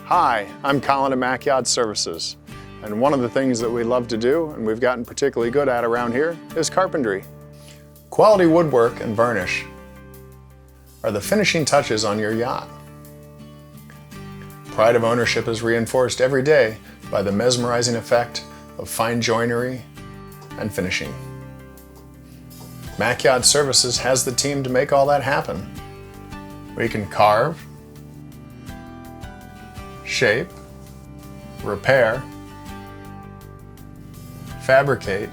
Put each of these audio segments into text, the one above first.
Hi, I'm Colin at Mac Yacht Services, and one of the things that we love to do, and we've gotten particularly good at around here, is carpentry. Quality woodwork and varnish are the finishing touches on your yacht. Pride of ownership is reinforced every day by the mesmerizing effect of fine joinery and finishing. Mac Yacht Services has the team to make all that happen. We can carve, shape, repair, fabricate,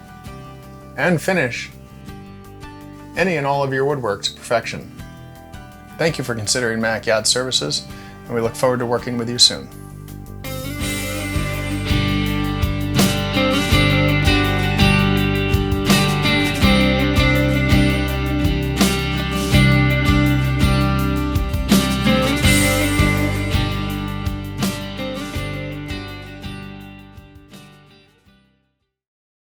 and finish any and all of your woodwork to perfection. Thank you for considering Mac Yacht Services, and we look forward to working with you soon.